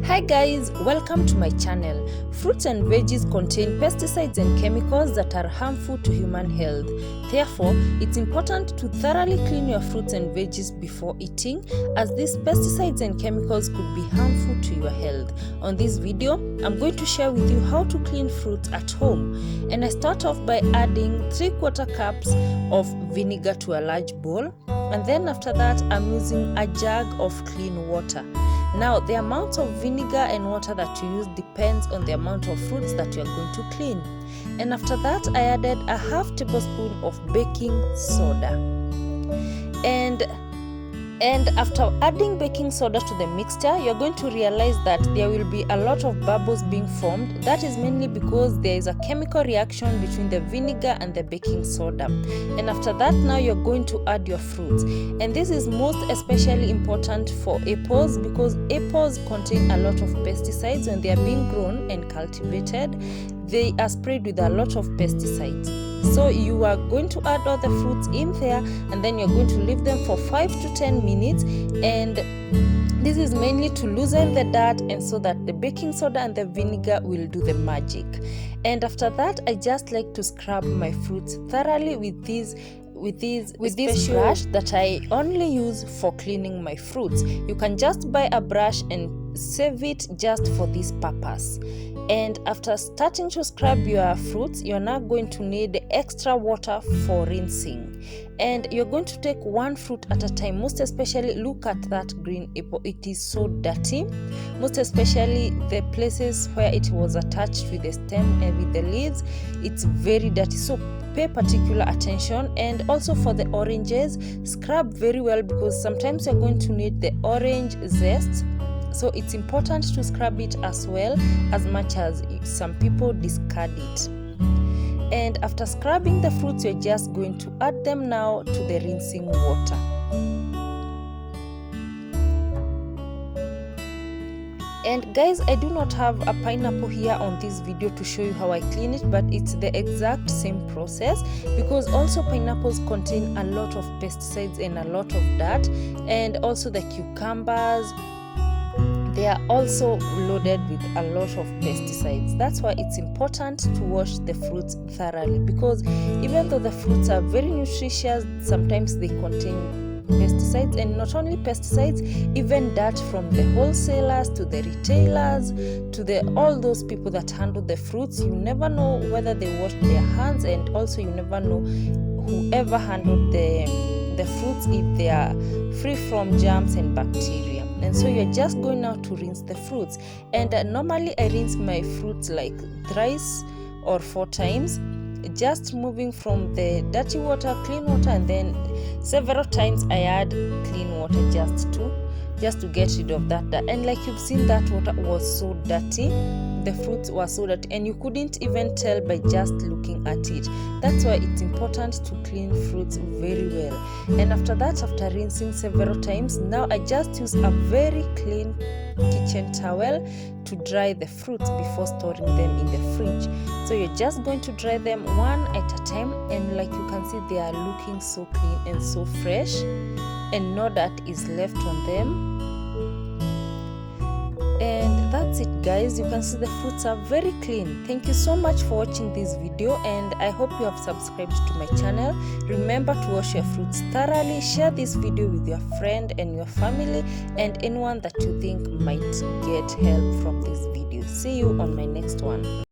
Hi guys, welcome to my channel. Fruits and veggies contain pesticides and chemicals that are harmful to human health. Therefore, it's important to thoroughly clean your fruits and veggies before eating, as these pesticides and chemicals could be harmful to your health. On this video, I'm going to share with you how to clean fruits at home. And I start off by adding 3/4 cups of vinegar to a large bowl. And then after that, I'm using a jug of clean water. Now, the amount of vinegar and water that you use depends on the amount of fruits that you are going to clean. And after that, I added a half tablespoon of baking soda. And after adding baking soda to the mixture, you're going to realize that there will be a lot of bubbles being formed. That is mainly because there is a chemical reaction between the vinegar and the baking soda. And after that, now you're going to add your fruits. And this is most especially important for apples, because apples contain a lot of pesticides. When they are being grown and cultivated, they are sprayed with a lot of pesticides. So you are going to add all the fruits in there, and then you're going to leave them for 5 to 10 minutes. And this is mainly to loosen the dirt, and so that the baking soda and the vinegar will do the magic. And after that, I just like to scrub my fruits thoroughly with this brush that I only use for cleaning my fruits. You can just buy a brush and save it just for this purpose. And after starting to scrub your fruits, you're now going to need extra water for rinsing. And you're going to take one fruit at a time. Most especially, look at that green apple. It is so dirty. Most especially the places where it was attached with the stem and with the leaves. It's very dirty. So pay particular attention. And also for the oranges, scrub very well, because sometimes you're going to need the orange zest. So it's important to scrub it as well, as much as some people discard it. And after scrubbing the fruits, you're just going to add them now to the rinsing water. And guys, I do not have a pineapple here on this video to show you how I clean it, but it's the exact same process, because also pineapples contain a lot of pesticides and a lot of dirt. And also the cucumbers, they are also loaded with a lot of pesticides. That's why it's important to wash the fruits thoroughly, because even though the fruits are very nutritious, sometimes they contain pesticides. And not only pesticides, even dirt from the wholesalers to the retailers to all those people that handle the fruits. You never know whether they washed their hands, and also you never know whoever handled the fruits, if they are free from germs and bacteria. And so you're just going now to rinse the fruits. And normally I rinse my fruits like thrice or 4 times, just moving from the dirty water, clean water, and then several times I add clean water just to get rid of that dirt. And like you've seen, that water was so dirty. The fruits were so dirty, and you couldn't even tell by just looking at it. That's why it's important to clean fruits very well. And after that, after rinsing several times, now I just use a very clean kitchen towel to dry the fruits before storing them in the fridge. So you're just going to dry them one at a time, and like you can see, they are looking so clean and so fresh, and no dirt is left on them. And that's it, guys. You can see the fruits are very clean. Thank you so much for watching this video, and I hope you have subscribed to my channel. Remember to wash your fruits thoroughly. Share this video with your friend and your family and anyone that you think might get help from this video. See you on my next one.